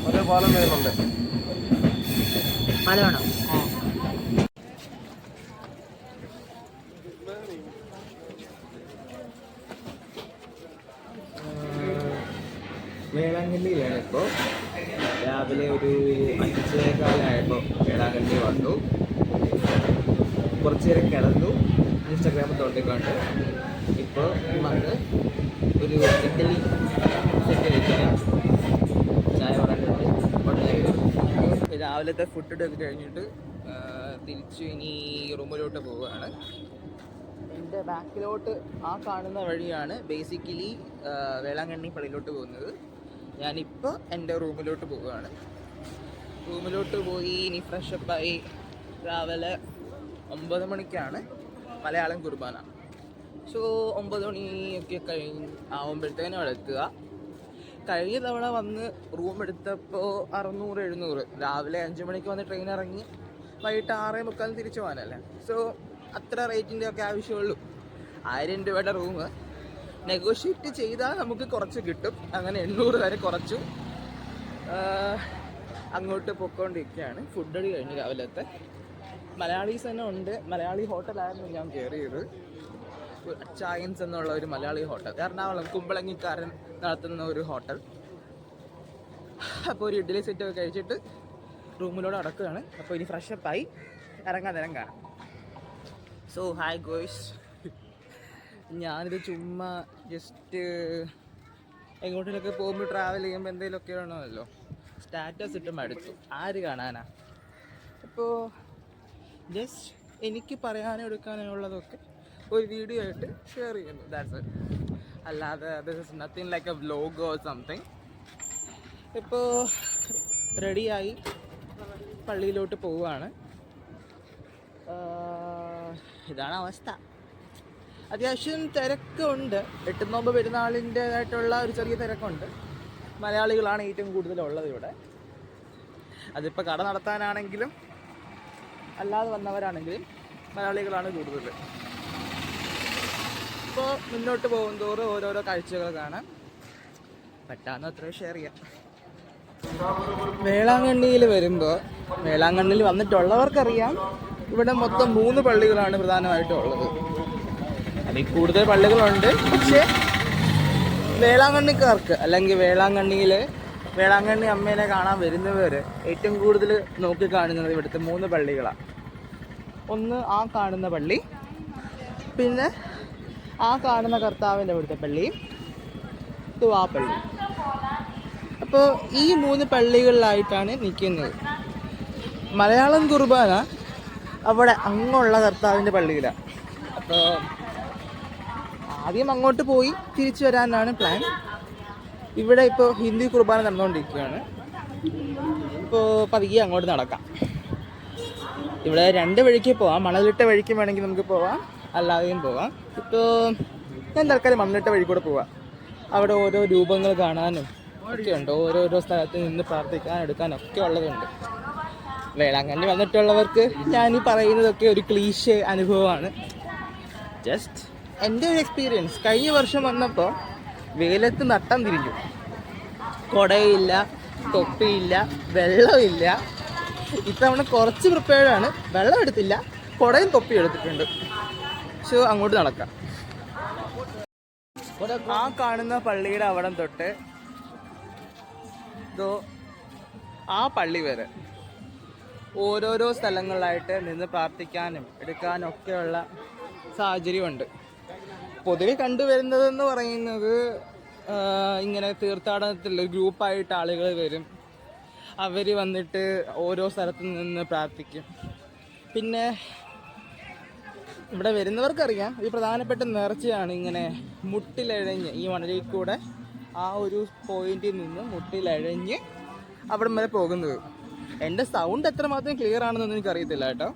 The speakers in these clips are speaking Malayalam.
ഒരു പാലം വരുന്നുണ്ട്. പാലമാണോ? വേളാങ്കണ്ണിയിലാണ് ഇപ്പോൾ. രാവിലെ ഒരു 5:15 വേളാങ്കണ്ണി വന്നു. കുറച്ച് നേരം കിടന്നു, ഇൻസ്റ്റാഗ്രാമിൽ തോണ്ടിക്കൊണ്ട്. ഇപ്പോൾ വന്ന് ഒരു ഇഡ്ഡലി സെറ്റ് കഴിക്കണം. ചായ പറഞ്ഞിട്ട് രാവിലത്തെ ഫുഡ് ഒക്കെ കഴിഞ്ഞിട്ട് തിരിച്ചു ഇനി റൂമിലോട്ട് പോവുകയാണ്. എൻ്റെ ബാക്കിലോട്ട് ആ കാണുന്ന വഴിയാണ് ബേസിക്കലി വേളാങ്കണ്ണി പള്ളിയിലോട്ട് പോകുന്നത്. ഞാനിപ്പോൾ എൻ്റെ റൂമിലോട്ട് പോവുകയാണ്. റൂമിലോട്ട് പോയി ഇനി ഫ്രഷപ്പായി രാവിലെ 9 മണിക്കാണ് മലയാളം കുർബാന. സോ 9 മണിയൊക്കെ ആവുമ്പോഴത്തേനും അവിടെ എത്തുക. കഴിഞ്ഞ തവണ വന്ന് റൂം എടുത്തപ്പോൾ 600-700. രാവിലെ 5 മണിക്ക് വന്ന് ട്രെയിൻ ഇറങ്ങി വൈകിട്ട് 6:45 തിരിച്ചു പോകാനല്ലേ. സോ അത്ര റേറ്റിൻ്റെ ഒക്കെ ആവശ്യമുള്ളൂ. 1000 രൂപയുടെ റൂം നെഗോഷിയേറ്റ് ചെയ്താൽ നമുക്ക് കുറച്ച് കിട്ടും. അങ്ങനെ 800 വരെ കുറച്ചു. അങ്ങോട്ട് പൊയ്ക്കൊണ്ടിരിക്കുകയാണ്. ഫുഡ് അടി കഴിഞ്ഞ് രാവിലത്തെ. മലയാളീസ് തന്നെ ഉണ്ട്. മലയാളി ഹോട്ടലായിരുന്നു ഞാൻ കയറിയത്. ചായൻസ് എന്നുള്ള ഒരു മലയാളി ഹോട്ടൽ, എറണാകുളം കുമ്പളങ്ങിക്കാരൻ നടത്തുന്ന ഒരു ഹോട്ടൽ. അപ്പോൾ ഒരു ഇഡ്ഡലി സെറ്റൊക്കെ കഴിച്ചിട്ട് റൂമിലൂടെ അടക്കുകയാണ്. അപ്പോൾ ഇനി ഫ്രഷപ്പായി ഇറങ്ങാൻ നേരം കാണാം. സോ ഹായ് ഗോയ്സ്, ഞാനിത് ചുമ്മാ ജസ്റ്റ് എങ്ങോട്ടിലൊക്കെ പോകുമ്പോൾ ട്രാവൽ ചെയ്യുമ്പോൾ എന്തെങ്കിലുമൊക്കെ വേണമല്ലോ. സ്റ്റാറ്റസ് ഇട്ട് മടുത്തു, ആര് കാണാനാ. അപ്പോൾ ജസ്റ്റ് എനിക്ക് പറയാനും എടുക്കാനുള്ളതൊക്കെ ഒരു വീഡിയോ ആയിട്ട് ഷെയർ ചെയ്യുന്നു, ദാറ്റ്സ് ഇറ്റ്. അല്ലാതെ this is nothing like A vlog or something. ഇപ്പോൾ റെഡിയായി പള്ളിയിലോട്ട് പോവുകയാണ്. ഇതാണ് അവസ്ഥ. അത്യാവശ്യം തിരക്കുണ്ട്. 8 നോമ്പ് പെരുന്നാളിൻ്റേതായിട്ടുള്ള ഒരു ചെറിയ തിരക്കുണ്ട്. മലയാളികളാണ് ഏറ്റവും കൂടുതലുള്ളത് ഇവിടെ. അതിപ്പോൾ കട നടത്താനാണെങ്കിലും അല്ലാതെ വന്നവരാണെങ്കിലും മലയാളികളാണ് കൂടുതൽ. ഇപ്പോൾ മുന്നോട്ട് പോകുന്തോറും ഓരോരോ കാഴ്ചകൾ കാണാൻ പറ്റാവുന്ന അത്ര ഷെയർ ചെയ്യാം. വേളാങ്കണ്ണിയിൽ വരുമ്പോൾ, വേളാങ്കണ്ണിയിൽ വന്നിട്ടുള്ളവർക്കറിയാം, ഇവിടെ മൊത്തം 3 പള്ളികളാണ് പ്രധാനമായിട്ടും ഉള്ളത്. അതിൽ കൂടുതൽ പള്ളികളുണ്ട്. പക്ഷേ വേളാങ്കണ്ണിക്കാർക്ക് അല്ലെങ്കിൽ വേളാങ്കണ്ണി അമ്മേനെ കാണാൻ വരുന്നവർ ഏറ്റവും കൂടുതൽ നോക്കിക്കാണുന്നത് ഇവിടുത്തെ 3 പള്ളികളാണ്. ഒന്ന് ആ കാണുന്ന പള്ളി, പിന്നെ ആ കാണുന്ന കർത്താവിൻ്റെ ഇവിടുത്തെ പള്ളിയും, ആ പള്ളി. അപ്പോൾ ഈ 3 പള്ളികളിലായിട്ടാണ് നിൽക്കുന്നത്. മലയാളം കുർബാന അവിടെ അങ്ങുള്ള കർത്താവിൻ്റെ പള്ളിയിലാണ്. അപ്പോൾ ആദ്യം അങ്ങോട്ട് പോയി തിരിച്ചു വരാനാണ് പ്ലാൻ. ഇവിടെ ഇപ്പോൾ ഹിന്ദി കുർബാന നടന്നുകൊണ്ടിരിക്കുകയാണ്. ഇപ്പോൾ പതിയെ അങ്ങോട്ട് നടക്കാം. ഇവിടെ 2 വഴിക്ക് പോവാം. മണലിട്ട വഴിക്ക് വേണമെങ്കിൽ നമുക്ക് പോവാം, അല്ലാതെയും പോവാം. ഇപ്പോൾ ഞാൻ തൽക്കാലം മണലിട്ട വഴി കൂടെ പോവാം. അവിടെ ഓരോ രൂപങ്ങൾ കാണാനും ഒക്കെ ഉണ്ട്. ഓരോരോ സ്ഥലത്ത് നിന്ന് പ്രാർത്ഥിക്കാൻ എടുക്കാനൊക്കെ ഉള്ളതുണ്ട്. വേളാങ്കണ്ണി വന്നിട്ടുള്ളവർക്ക് ഞാൻ ഈ പറയുന്നതൊക്കെ ഒരു ക്ലീശേ അനുഭവമാണ്. ജസ്റ്റ് എൻ്റെ ഒരു എക്സ്പീരിയൻസ്. കഴിഞ്ഞ വർഷം വന്നപ്പോൾ വെയിലത്ത് നട്ടം തിരിഞ്ഞു. കുടയില്ല, തൊപ്പിയില്ല, വെള്ളമില്ല. ഇത്തവണ കുറച്ച് പ്രിപ്പയർഡാണ്. വെള്ളം എടുത്തില്ല, കുടയും തൊപ്പി എടുത്തിട്ടുണ്ട്. സോ അങ്ങോട്ട് നടക്കാം. ആ കാണുന്ന പള്ളിയുടെ അവിടം തൊട്ട് ആ പള്ളി വരെ ഓരോരോ സ്ഥലങ്ങളിലായിട്ട് നിന്ന് പ്രാർത്ഥിക്കാനും എടുക്കാനും ഒക്കെയുള്ള സാഹചര്യമുണ്ട്. പൊതുവെ കണ്ടുവരുന്നതെന്ന് പറയുന്നത് ഇങ്ങനെ തീർത്ഥാടനത്തിൽ ഗ്രൂപ്പായിട്ട് ആളുകൾ വരും. അവർ വന്നിട്ട് ഓരോ സ്ഥലത്ത് നിന്ന് പ്രാർത്ഥിക്കും. പിന്നെ ഇവിടെ വരുന്നവർക്കറിയാം, ഈ പ്രധാനപ്പെട്ട നേർച്ചയാണ് ഇങ്ങനെ മുട്ടിലഴഞ്ഞ് ഈ മണലിൽ കൂടെ ആ ഒരു പോയിന്റിൽ നിന്ന് മുട്ടിലഴഞ്ഞ് അവിടെ വരെ പോകുന്നത്. എൻ്റെ സൗണ്ട് എത്രമാത്രം ക്ലിയർ ആണെന്നൊന്നും എനിക്കറിയത്തില്ല കേട്ടോ.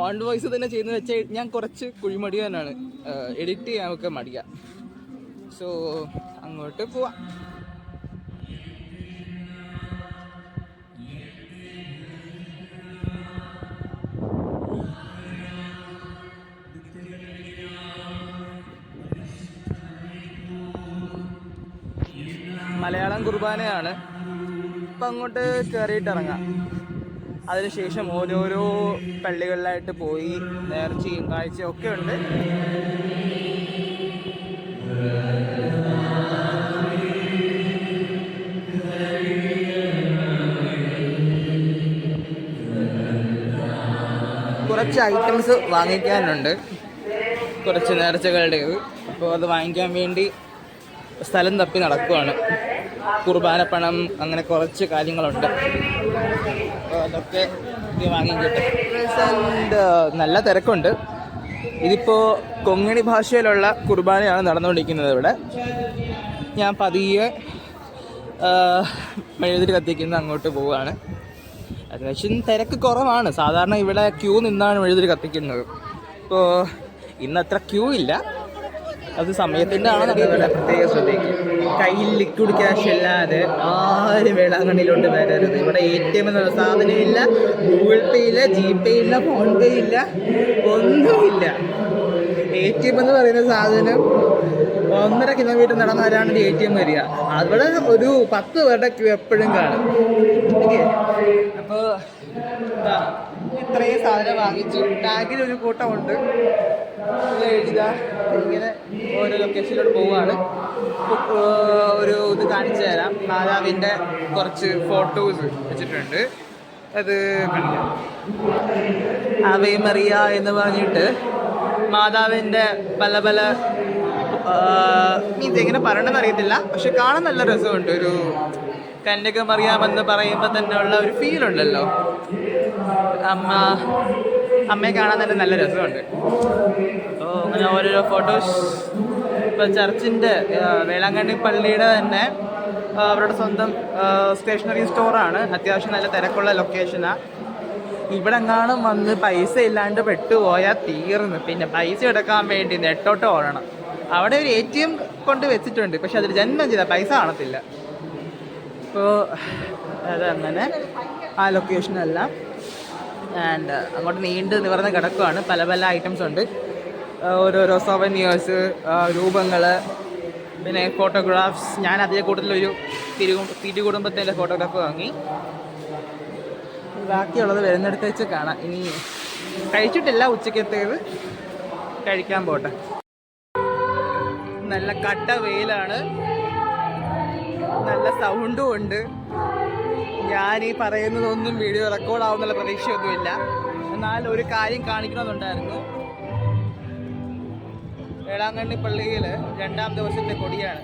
ഓൺ വോയിസ് തന്നെ ചെയ്യുന്നത് വെച്ചാൽ ഞാൻ കുറച്ച് കുഴിമടിയാനാണ്, എഡിറ്റ് ചെയ്യാനൊക്കെ മടിയാ. സോ അങ്ങോട്ട് പോവാം. കുർബാനയാണ്. അപ്പം അങ്ങോട്ട് കയറിയിട്ട് ഇറങ്ങാം. അതിനുശേഷം ഓരോരോ പള്ളികളിലായിട്ട് പോയി നേർച്ചയും കാഴ്ചയും ഒക്കെ ഉണ്ട്. കുറച്ച് ഐറ്റംസ് വാങ്ങിക്കാനുണ്ട്, കുറച്ച് നേർച്ചകളുടേത്. അപ്പോൾ അത് വാങ്ങിക്കാൻ വേണ്ടി സ്ഥലം തപ്പി നടക്കുവാണ്. കുർബാന പണം അങ്ങനെ കുറച്ച് കാര്യങ്ങളുണ്ട്, അപ്പോൾ അതൊക്കെ വാങ്ങിക്കട്ടെ. നല്ല തിരക്കുണ്ട്. ഇതിപ്പോൾ കൊങ്ങിണി ഭാഷയിലുള്ള കുർബാനയാണ് നടന്നുകൊണ്ടിരിക്കുന്നത് ഇവിടെ. ഞാൻ പതിയെ മെഴുതിരി കത്തിക്കുന്ന അങ്ങോട്ട് പോവുകയാണ്. അത്യാവശ്യം തിരക്ക് കുറവാണ്. സാധാരണ ഇവിടെ ക്യൂ നിന്നാണ് മെഴുതിരി കത്തിക്കുന്നത്. ഇപ്പോൾ ഇന്ന് അത്ര ക്യൂ ഇല്ല. അത് സമയത്തിൻ്റെ ആണെന്നറിയില്ല. പ്രത്യേകം ശ്രദ്ധിക്കും. കയ്യിൽ ലിക്വിഡ് ക്യാഷ് ഇല്ലാതെ ആരും വേളാങ്കണ്ണിയിലോട്ട് വരരുത്. ഇവിടെ ATM എന്നുള്ള സാധനമില്ല, ഗൂഗിൾ പേ ഇല്ല, GPay ഇല്ല, ഫോൺ പേ ഇല്ല, ഒന്നുമില്ല. ATM എന്ന് പറയുന്ന സാധനം 1.5 കിലോമീറ്റർ നടന്നാലാണ് ATM വരിക. അവിടെ ഒരു 10 പേരുടെ ക്യൂ എപ്പോഴും കാണും. ഓക്കെ, അപ്പോൾ ഇത്രയും സാധനം വാങ്ങിച്ചു. ടാഗിലൊരു കൂട്ടമുണ്ട്, എഴുതുക. ഇങ്ങനെ ഓരോ ലൊക്കേഷനിലോട്ട് പോവുകയാണ്. ഒരു ഇത് കാണിച്ചു തരാം. മാതാവിൻ്റെ കുറച്ച് ഫോട്ടോസ് വെച്ചിട്ടുണ്ട്, അത് കാണിക്കാം. ആവേ മറിയ എന്ന് പറഞ്ഞിട്ട് മാതാവിൻ്റെ പല പല മീൻസ് എങ്ങനെ പറയണമെന്ന് അറിയത്തില്ല, പക്ഷെ കാണാൻ നല്ല രസമുണ്ട്. ഒരു കന്യകമറിയാമെന്ന് പറയുമ്പോൾ തന്നെ ഉള്ള ഒരു ഫീൽ ഉണ്ടല്ലോ. അമ്മയെ കാണാൻ തന്നെ നല്ല രസമുണ്ട്. അപ്പോൾ അങ്ങനെ ഓരോരോ ഫോട്ടോസ്. ഇപ്പോൾ ചർച്ചിൻ്റെ വേളാങ്കണ്ണി പള്ളിയുടെ തന്നെ അവരുടെ സ്വന്തം സ്റ്റേഷനറി സ്റ്റോറാണ്. അത്യാവശ്യം നല്ല തിരക്കുള്ള ലൊക്കേഷനാണ്. ഇവിടെ എങ്ങാനും വന്ന് പൈസ ഇല്ലാണ്ട് പെട്ടുപോയാൽ തീർന്ന്. പിന്നെ പൈസ എടുക്കാൻ വേണ്ടി നെട്ടോട്ട് ഓടണം. അവിടെ ഒരു ATM കൊണ്ട് വെച്ചിട്ടുണ്ട്, പക്ഷെ അതിൽ ജന്മം ചെയ്താൽ പൈസ കാണത്തില്ല. ഇപ്പോൾ അതങ്ങനെ ആ ലൊക്കേഷനെല്ലാം. ആൻഡ് അങ്ങോട്ട് നീണ്ട് നിവർന്ന് കിടക്കുകയാണ്. പല പല ഐറ്റംസ് ഉണ്ട്. ഓരോരോ സോവനിയേഴ്സ്, രൂപങ്ങൾ, പിന്നെ ഫോട്ടോഗ്രാഫ്സ്. ഞാൻ അതേ കൂട്ടത്തിലൊരു തിരുകുടുംബത്തിൻ്റെ ഫോട്ടോഗ്രാഫ് വാങ്ങി. ബാക്കിയുള്ളത് വരുന്നിടത്ത് വെച്ച് കാണാം. ഇനി കഴിച്ചിട്ടില്ല, ഉച്ചക്കത്തേത് കഴിക്കാൻ പോട്ടെ. നല്ല കട്ട വെയിലാണ്, നല്ല സൗണ്ടും ഉണ്ട്. ഞാൻ ഈ പറയുന്നതൊന്നും വീഡിയോ റെക്കോർഡ് ആവുന്നുള്ള പ്രതീക്ഷയൊന്നുമില്ല. എന്നാൽ ഒരു കാര്യം കാണിക്കണമെന്നുണ്ടായിരുന്നു. വേളാങ്കണ്ണി പള്ളിയിൽ 2ാം ദിവസത്തെ കൊടിയാണ്.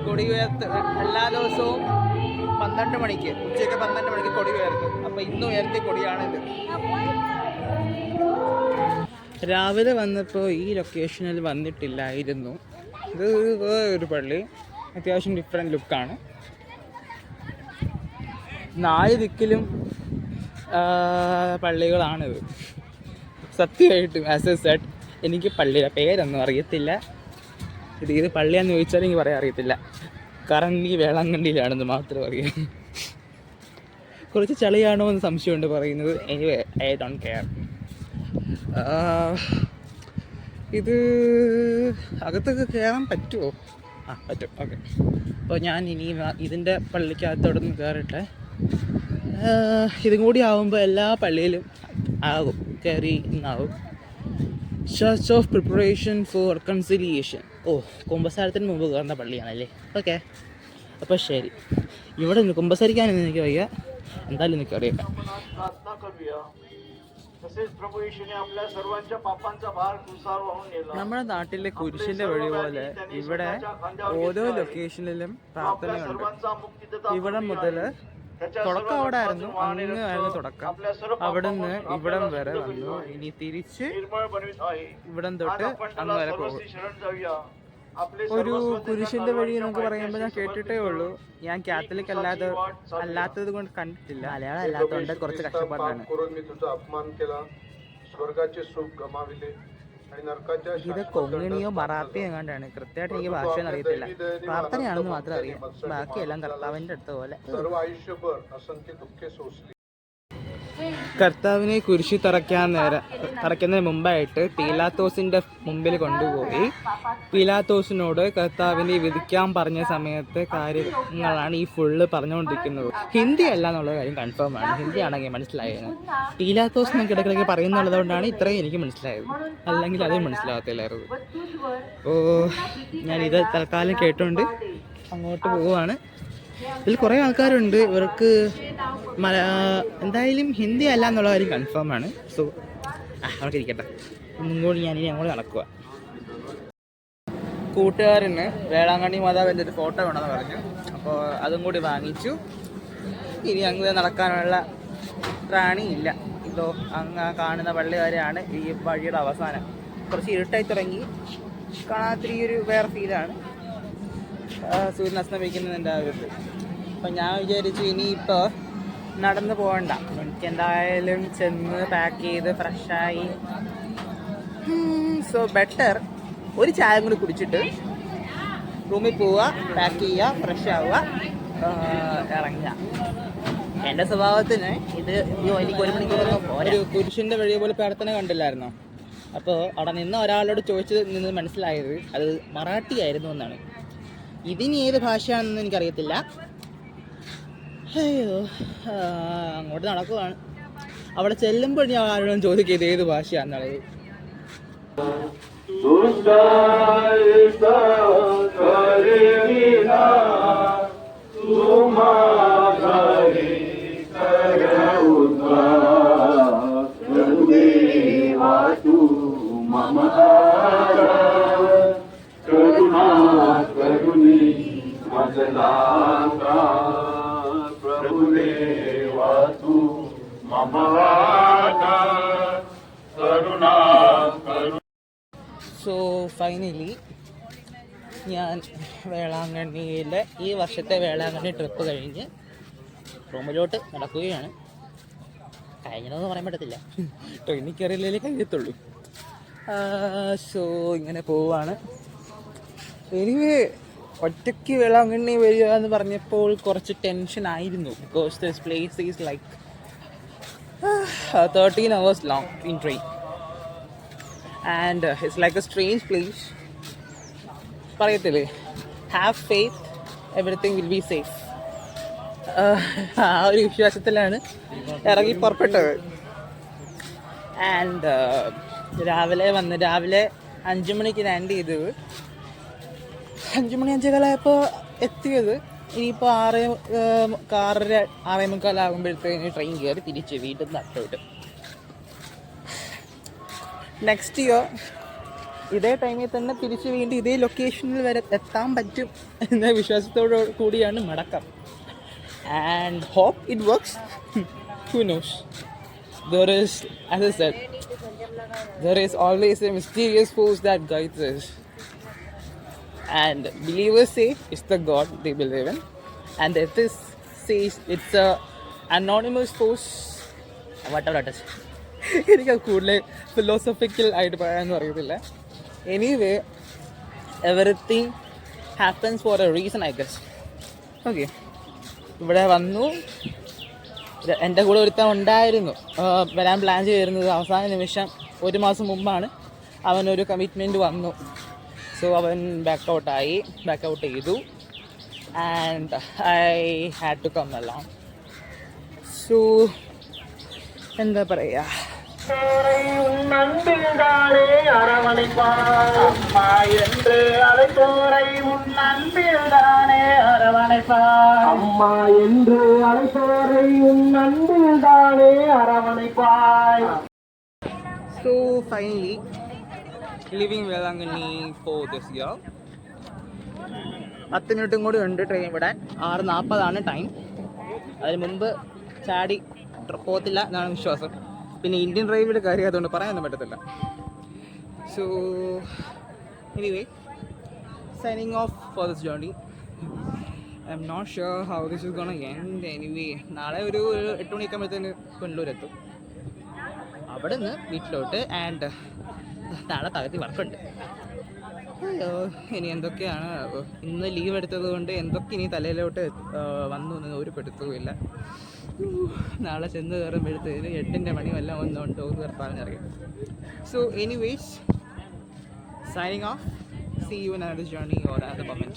കൊടി ഉയർത്ത് എല്ലാ ദിവസവും 12 മണിക്ക്, ഉച്ചയ്ക്ക് 12 മണിക്ക് കൊടി ഉയർത്തും. അപ്പോൾ ഇന്ന് ഉയർത്തിയ കൊടിയാണിത്. രാവിലെ വന്നപ്പോൾ ഈ ലൊക്കേഷനിൽ വന്നിട്ടില്ലായിരുന്നു. ഇത് വേറൊരു പള്ളി, അത്യാവശ്യം ഡിഫറെൻറ്റ് ലുക്കാണ്. 4 ദിക്കിലും പള്ളികളാണിത്. സത്യമായിട്ടും ആസ് എ സെറ്റ് എനിക്ക് പള്ളിയുടെ പേരൊന്നും അറിയത്തില്ല. ഇത് ഏത് പള്ളിയാണെന്ന് ചോദിച്ചാൽ എനിക്ക് പറയാൻ അറിയത്തില്ല. കാരണം എനിക്ക് വേളാങ്കണ്ണിയിലാണെന്ന് മാത്രം അറിയാം. കുറച്ച് ചളിയാണോ എന്ന് സംശയമുണ്ട് പറയുന്നത്. Anyway I don't care. ഇത് അകത്തൊക്കെ കയറാൻ പറ്റുമോ? പറ്റും. ഓക്കെ, അപ്പോൾ ഞാൻ ഇനി ഇതിൻ്റെ പള്ളിക്കകത്തോടൊന്ന് കയറട്ടെ. ഇതും കൂടി ആകുമ്പോൾ എല്ലാ പള്ളിയിലും ആകും, കയറി ഇന്നാവും. Church of preparation for conciliation. കുമ്പസാരത്തിന് മുമ്പ് കയറുന്ന പള്ളിയാണല്ലേ. ഓക്കെ, അപ്പോൾ ശരി. ഇവിടെ നിന്ന് കുമ്പസരിക്കാനൊന്നും എനിക്ക് വയ്യ, എന്തായാലും എനിക്ക് അറിയാം. നമ്മുടെ നാട്ടിലെ കുരിശിന്റെ വഴി പോലെ ഇവിടെ ഓരോ ലൊക്കേഷനിലും പ്രാർത്ഥനയുണ്ട്. ഇവിടെ മുതൽ തുടക്കം അവിടെ ആയിരുന്നു, അങ്ങായിരുന്നു തുടക്കം. അവിടുന്ന് ഇവിടം വരെ വന്നു. ഇനി തിരിച്ച് ഇവിടം തൊട്ട് അങ്ങ് വരെ പോകും. ഒരു കുരിശിന്റെ വഴി എന്നൊക്കെ പറയുമ്പോൾ ഞാൻ കേട്ടിട്ടേ ഉള്ളൂ. ഞാൻ കാത്തലിക് അല്ലാത്തത് കൊണ്ട് കണ്ടിട്ടില്ല. മലയാളം അല്ലാത്തതുകൊണ്ട് കുറച്ച് കഷ്ടപ്പാടാണ്. ഇത് കൊങ്ങിണിയോ മറാത്തിയോ എങ്ങാണ്ടാണ്. കൃത്യമായിട്ട് എനിക്ക് ഭാഷയൊന്നും അറിയത്തില്ല. പ്രാർത്ഥനയാണെന്ന് മാത്രം അറിയാം. ബാക്കിയെല്ലാം കർത്താവിൻ്റെ അടുത്ത പോലെ. കർത്താവിനെ കുരിശി തറയ്ക്കുന്നതിന് മുമ്പായിട്ട് പീലാത്തോസിന്റെ മുമ്പിൽ കൊണ്ടുപോയി പീലാത്തോസിനോട് കർത്താവിനെ വിധിക്കാൻ പറഞ്ഞ സമയത്തെ കാര്യങ്ങളാണ് ഈ ഫുള്ള് പറഞ്ഞുകൊണ്ടിരിക്കുന്നത്. ഹിന്ദി അല്ല എന്നുള്ള കാര്യം കൺഫേം ആണ്. ഹിന്ദി ആണെങ്കിൽ മനസ്സിലായത്. പീലാത്തോസ് എന്നൊക്കെ ഇടയ്ക്കിടയ്ക്ക് പറയുന്നുള്ളത് കൊണ്ടാണ് ഇത്രയും എനിക്ക് മനസ്സിലായത്, അല്ലെങ്കിൽ അതും മനസ്സിലാകത്തില്ലായിരുന്നു. അപ്പോൾ ഞാനിത് തൽക്കാലം കേട്ടുകൊണ്ട് അങ്ങോട്ട് പോവുകയാണ്. ഇതിൽ കുറേ ആൾക്കാരുണ്ട്, ഇവർക്ക് എന്തായാലും ഹിന്ദി അല്ല എന്നുള്ള കാര്യം കൺഫേം ആണ്. സോ അവർക്ക് ഇരിക്കട്ടെ, മുൻകൂടി ഞാനിനി അങ്ങോട്ട് നടക്കുക. കൂട്ടുകാരന് വേളാങ്കണ്ണി മാതാവിൻ്റെ ഒരു ഫോട്ടോ വേണമെന്ന് പറഞ്ഞു, അപ്പോൾ അതും കൂടി വാങ്ങിച്ചു. ഇനി അങ്ങ് നടക്കാനുള്ള ത്രാണിയില്ല. ഇതോ അങ്ങ് കാണുന്ന പള്ളി വരെയാണ് ഈ വഴിയുടെ അവസാനം. കുറച്ച് ഇരുട്ടായി തുടങ്ങി, കാണാത്തിരി ഒരു വേറെ ഫീലാണ് സൂര്യൻ അസ്തമിക്കുന്നതിൻ്റെ ആ ഒരു. അപ്പം ഞാൻ വിചാരിച്ചു ഇനിയിപ്പോൾ നടന്നു പോകണ്ട, എനിക്ക് എന്തായാലും ചെന്ന് പാക്ക് ചെയ്ത് ഫ്രഷായി. സോ ബെറ്റർ ഒരു ചായ കൂടി കുടിച്ചിട്ട് റൂമിൽ പോവുക, പാക്ക് ചെയ്യുക, ഫ്രഷ് ആവുക, ഇറങ്ങുക. എൻ്റെ സ്വഭാവത്തിന് ഇത് എനിക്ക് 1 മണിക്കൂറൊന്നും പോരാ. ഒരു കുരിശിൻ്റെ വഴി പോലെ പ്രാർത്ഥന കണ്ടില്ലായിരുന്നോ? അപ്പോൾ അവിടെ നിന്ന് ഒരാളോട് നിന്ന് മനസ്സിലായത് അത് മറാഠി ആയിരുന്നു എന്നാണ്. ഇതിന് ഏത് ഭാഷയാണെന്ന് എനിക്കറിയത്തില്ല. അയ്യോ, അങ്ങോട്ട് നടക്കുവാണ്. അവിടെ ചെല്ലുമ്പോൾ ഞാൻ ആരോടും ചോദിക്കുക ഇത് ഏത് ഭാഷയാണെന്നുള്ളത്. സോ ഫൈനലി ഞാൻ വേളാങ്കണ്ണിയിലെ ഈ വർഷത്തെ വേളാങ്കണ്ണി ട്രിപ്പ് കഴിഞ്ഞ് റൂമിലോട്ട് നടക്കുകയാണ്. കഴിഞ്ഞതെന്ന് പറയാൻ പറ്റത്തില്ല, ട്രെയിനിൽ കയറിയില്ലേ കഴിയത്തുള്ളൂ. സോ ഇങ്ങനെ പോവാണ്. എനിവേ ഒറ്റയ്ക്ക് വേളാങ്കണ്ണി വരിക എന്ന് പറഞ്ഞപ്പോൾ കുറച്ച് ടെൻഷൻ ആയിരുന്നു. Because this place is like 13 hours long in train. And it's like a strange place. പറയത്തില്ലേ, have faith, everything will be safe. ആ ഒരു വിശ്വാസത്തിലാണ് ഇറങ്ങി പുറപ്പെട്ടത്. ആൻഡ് രാവിലെ 5 മണിക്ക് ലാൻഡ് ചെയ്തത്. 5 മണി 5:15 എത്തിയത്. ഇനിയിപ്പോൾ 6:45 ട്രെയിൻ കയറി തിരിച്ച് വീട്ടിൽ നിന്ന് നട്ടോട്ട്. നെക്സ്റ്റ് ഇയർ ഇതേ ടൈമിൽ തന്നെ തിരിച്ച് വീണ്ടും ഇതേ ലൊക്കേഷനിൽ വരെ എത്താൻ പറ്റും എന്ന വിശ്വാസത്തോടു കൂടിയാണ് മടക്കം. And hope it works. Who knows? There is, as I said, there is always a mysterious force that guides us. And believers say it's the God they believe in, and the atheist says it's a anonymous force, whatever it is. എനിക്കത് കൂടുതൽ ഫിലോസഫിക്കൽ ആയിട്ട് പറയാമെന്ന് അറിയത്തില്ല. Anyway everything happens four A reason I guess. Okay, ഇവിടെ വന്നു. എൻ്റെ കൂടെ ഒരുത്തൻ ഉണ്ടായിരുന്നു, വരാൻ പ്ലാൻ ചെയ്തിരുന്നത്. അവസാന നിമിഷം 1 മാസം മുമ്പാണ് അവനൊരു കമ്മിറ്റ്മെൻറ്റ് വന്നു. സോ അവൻ ബാക്ക് ഔട്ട് ചെയ്തു. And I had to come along. So എന്താ പറയുക, So finally leaving Velanganni for this year. 10 മിനിറ്റും കൂടി ഉണ്ട് ട്രെയിൻ വിടാൻ. 6:40 ടൈം. അതിന് മുമ്പ് ചാടി പോകത്തില്ല എന്നാണ് വിശ്വാസം. പിന്നെ ഇന്ത്യൻ റെയിൽവേയുടെ കാര്യം അതുകൊണ്ട് പറയാനൊന്നും പറ്റത്തില്ല. So anyway, signing off for this journey. I am not sure how this is gonna end. Anyway നാളെ ഒരു 8 മണിയൊക്കെ ആകുമ്പോഴത്തേന് പുനലൂരെത്തും. അവിടെ നിന്ന് വീട്ടിലോട്ട്. ആൻഡ് നാളെ പകുതി വർക്കുണ്ട്. അയ്യോ, ഇനി എന്തൊക്കെയാണ്. ഇന്ന് ലീവ് എടുത്തത് കൊണ്ട് എന്തൊക്കെ ഇനി തലയിലോട്ട് വന്നു എന്ന് ഒരു പെടുത്തുമില്ല. നാളെ ചെന്ന് കയറുമ്പോഴത്തേന് 8 മണി വല്ലതും ഒന്നുണ്ടോ എന്ന് പറഞ്ഞറിയാം. So anyways, signing off. See you in another journey or another moment.